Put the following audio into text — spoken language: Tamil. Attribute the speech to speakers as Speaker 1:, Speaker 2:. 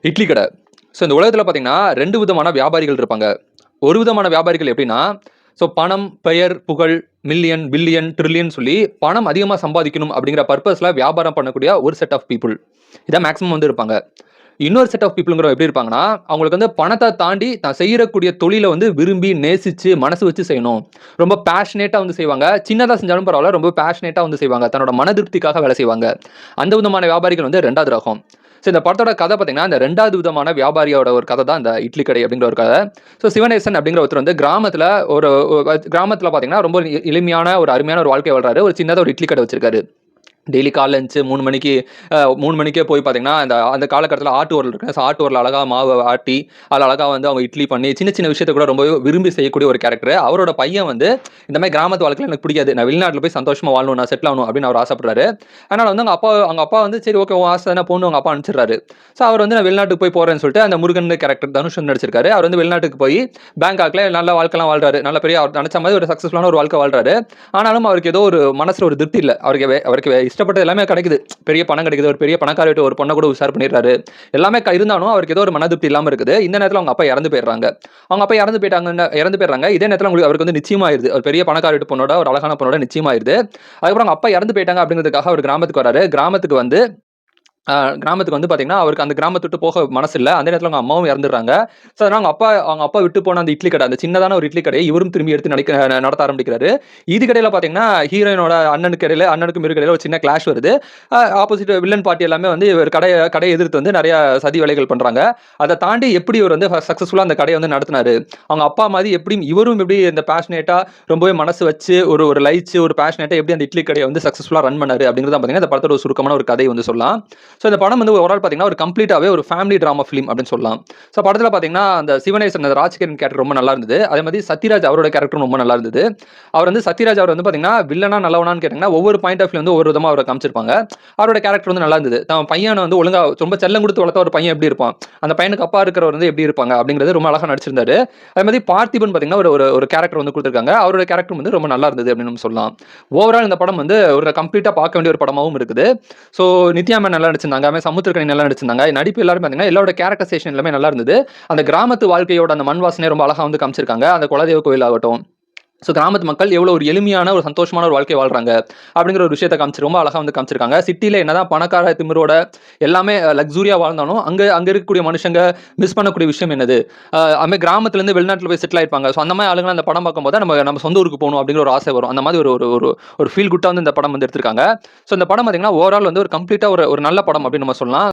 Speaker 1: இட்லி கடை. ஸோ இந்த உலகத்துல பார்த்தீங்கன்னா, 2 விதமான வியாபாரிகள் இருப்பாங்க. ஒரு விதமான வியாபாரிகள் எப்படின்னா, ஸோ பணம், பெயர், புகழ், மில்லியன், பில்லியன், ட்ரில்லியன் சொல்லி பணம் அதிகமா சம்பாதிக்கணும் அப்படிங்கிற பர்ப்பஸ்ல வியாபாரம் பண்ணக்கூடிய ஒரு செட் ஆஃப் பீப்பிள். இதான் மேக்ஸிமம் வந்து இருப்பாங்க. இன்னொரு செட் ஆஃப் பீப்பிள்ங்கிறவங்க எப்படி இருப்பாங்கன்னா, அவங்களுக்கு வந்து பணத்த தாண்டி தான் செய்யக்கூடிய தொழில வந்து விரும்பி, நேசிச்சு, மனசு வச்சு செய்யணும். ரொம்ப பேஷனேட்டா வந்து செய்வாங்க. சின்னதா செஞ்சாலும் பரவால்ல, ரொம்ப பேஷனேட்டா வந்து செய்வாங்க. தன்னோட மன திருப்திக்காக வேலை செய்வாங்க. அந்த விதமான வியாபாரிகள் வந்து 2வது ரகம். ஸோ இந்த படத்தோட கதை பார்த்தீங்கன்னா, இந்த 2வது விதமான வியாபாரியோட ஒரு கதை தான் இந்த இட்லி கடை அப்படிங்கிற ஒரு கதை. ஸோ சிவனேசன் அப்படிங்கிற ஒருத்தர் வந்து கிராமத்துல ஒரு கிராமத்துல பார்த்தீங்கன்னா, ரொம்ப எளிமையான ஒரு அருமையான ஒரு வாழ்க்கை வாழ்றாரு. ஒரு சின்னதா ஒரு இட்லி கடை வச்சிருக்காரு. டெய்லி காலைல எந்திச்சு 3 மணிக்கு 3 மணிக்கே போய் பார்த்தீங்கன்னா, அந்த அந்த காலகட்டத்தில ஆட்டு உரல் இருக்கு. ஸோ ஆட்டு உரல்ல அழகா மாவு ஆட்டி, அதில அழகா வந்து அவங்க இட்லி பண்ணி, சின்ன சின்ன விஷயத்த கூட ரொம்பவே விரும்பி செய்யக்கூடிய ஒரு கேரக்டர். அவரோட பையன் வந்து இந்த மாரி கிராமத்து வாழ்க்கையில எனக்கு பிடிக்காது. நான் வெளிநாட்டில போய் சந்தோஷமா வாழணும், நான் செட்டில் ஆகணும் அப்படின்னு அவர் ஆசைப்படுறாரு. அதனால வந்து அவங்க அப்பா வந்து சரி ஓகே உன் ஆசை தானே போன்னு அவங்க அப்பா அனுப்பிச்சிடுறாரு. ஸோ அவர் வந்து நான் வெளிநாட்டுக்கு போய் போறேன்னு சொல்லிட்டு அந்த முருகன் கேரக்டர் தனுஷ் வந்து நடிச்சிருக்காரு. அவர் வந்து வெளிநாட்டுக்கு போய் பேங்காக்ல நல்ல வாழ்க்கைலாம் வாழ்றாரு. நல்ல பெரிய அவர் நினைச்ச மாதிரி ஒரு சக்சஸ்ஃபுல்லான ஒரு வாழ்க்கை வாழ்றாரு. ஆனாலும் அவருக்கு ஏதோ ஒரு மனசுல ஒரு திருப்தி இல்ல. அவருக்கு இஷ்டப்பட்டது எல்லாமே கிடைக்குது. பெரிய பணம் கிடைக்குது. ஒரு பெரிய பணக்காரர்ட்ட ஒரு பொண்ண கூட உஷார் பண்ணிடுறாரு. எல்லாமே இருந்தாலும் அவருக்கு ஏதோ ஒரு மன திருப்தி இல்லாம இருக்குது. இந்த நேரத்துல அவங்க அப்பா இறந்து போயிடுறாங்க. அவங்க அப்பா இறந்து போயிடுறாங்க. இதே நேரத்துல அவருக்கு வந்து நிச்சயமாயிருது. ஒரு பெரிய பணக்கார வீட்டு பொண்ணோட, ஒரு அழகான பொண்ணோட நிச்சயமாயிருது. அதுக்கப்புறம் அவங்க அப்பா இறந்து போயிட்டாங்க அப்படிங்கிறதுக்காக அவர் கிராமத்துக்கு வராரு. கிராமத்துக்கு வந்து பார்த்தீங்கன்னா, அவருக்கு அந்த கிராமத்த விட்டு போக மனசு இல்ல. அந்த நேரத்துல அவங்க அம்மாவும் இறந்துடுறாங்க. ஸோ அதனால அவங்க அப்பா விட்டு போன அந்த இட்லி கடை, அந்த சின்னதான ஒரு இட்லி கடைய இவரும் திரும்பி எடுத்து நடத்த ஆரம்பிக்கிறாரு. இதுக்கிடையில பார்த்தீங்கன்னா, ஹீரோயினோட அண்ணனுக்கும் இவருக்கும் இடையில ஒரு சின்ன கிளாஷ் வருது. ஆப்போசிட் வில்லன் பார்ட்டி எல்லாமே வந்து இவர் கடைய எதிர்த்து வந்து நெறைய சதி வேலைகள் பண்றாங்க. அத தாண்டி எப்படி இவர் வந்து சக்சஸ்ஃபுல்லா அந்த கடைய வந்து நடத்துனாரு. அவங்க அப்பா மாரி இவரும் எப்படி இந்த பேஷனேட்டா ரொம்பவே மனசு வச்சு ஒரு ஒரு லயிச்சு ஒரு பேஷனேட்டா எப்படி அந்த இட்லி கடைய வந்து சக்சஸ்ஃபுல்லா ரன் பண்ணாரு அப்படிங்கிறது தான் பார்த்தீங்கன்னா, இந்த படத்தோட ஒரு சுருக்கமான ஒரு கதை வந்து சொல்லலாம். ஸோ இந்த படம் வந்து ஓவரால் பார்த்தீங்கன்னா, ஒரு கம்ப்ளீட்டாவே ஒரு ஃபேமிலி டிராமா ஃபிலிம் அப்படின்னு சொல்லலாம். ஸோ படத்துல பார்த்தீங்கன்னா, அந்த சிவனேசன் அந்த ராஜ்கிரண் கேரக்டர் ரொம்ப நல்லா இருந்தது. அதே மாதிரி சத்யராஜ் அவரோட கேரக்டரும் ரொம்ப நல்லா இருந்தது. சத்யராஜ் அவர் வந்து பார்த்தீங்கன்னா, வில்லனா நல்லவனான்னு கேட்டீங்கன்னா, ஒவ்வொரு பாயிண்ட் ஆஃப் வியூ வந்து ஒவ்வொரு விதமா அவர காமிச்சிருப்பாங்க. அவரோட கேரக்டர் வந்து நல்லா இருந்தது. தன் பையன வந்து ஒழுங்கா ரொம்ப செல்லம் குடுத்து வளர்த்த ஒரு பையன் எப்படி இருப்பான்? அந்த பையனுக்கு அப்பா இருக்கிறவர் வந்து எப்படி இருப்பாங்க? அப்படிங்கிறது ரொம்ப அழகா நடிச்சிருந்தாரு. அதே மாதிரி பார்த்திபன் பார்த்தீங்கன்னா, ஒரு ஒரு ஒரு கேரக்டர் வந்து குடுத்திருக்காங்க. அவரோட கேரக்டர் வந்து ரொம்ப நல்லா இருந்தது அப்படின்னு நம்ம சொல்லலாம். ஓவரால் இந்த படம் வந்து ஒரு கம்ப்ளீட்டா பார்க்க வேண்டிய ஒரு படமாவும் இருக்குது. ஸோ நித்யா மேனன் நல்லா நடிச்சிருந்தாங்க. அதுமாரி சமுத்திரக்கனி நல்லா நடிச்சிருந்தாங்க. நடிப்பு எல்லாரும் பார்த்தீங்கன்னா, எல்லாரோட கேரக்டரைசேஷன் எல்லாமே நல்லா இருந்தது. அந்த கிராமத்து வாழ்க்கையோட அந்த மண் வாசனைய ரொம்ப அழகா வந்து காமிச்சிருக்காங்க. அந்த குலதெய்வ கோயில் ஆகட்டும். ஸோ கிராமத்து மக்கள் எவ்வளோ ஒரு எளிமையான, ஒரு சந்தோஷமான ஒரு வாழ்க்கை வாழ்றாங்க. அப்படிங்கிற ஒரு விஷயத்த ரொம்ப அழகா வந்து காமிச்சிருக்காங்க. சிட்டில என்னதான் பணக்கார திமிரோட எல்லாமே லக்ஸூரியா வாழ்ந்தாலும், அங்க அங்க இருக்கக்கூடிய மனுஷங்க மிஸ் பண்ணக்கூடிய விஷயம் என்னது? அதுமாரி கிராமத்துலேருந்து வெளிநாட்டுல போய் செட்டில் ஆயிருப்பாங்க. ஸோ அந்த மாரி ஆளுங்கலாம் அந்த படம் பார்க்கும்போது நம்ம சொந்த ஊருக்கு போணும் அப்படிங்கிற ஒரு ஆசை வரும். அந்த மாதிரி ஒரு ஒரு ஒரு ஒரு ஃபீல் குட்டா வந்து இந்த படம் வந்து எடுத்திருக்காங்க. ஸோ இந்த படம் பார்த்தீங்கன்னா, ஓவரால் வந்து ஒரு கம்ப்ளீட்டா ஒரு ஒரு நல்ல படம் அப்படின்னு நம்ம சொல்லலாம்.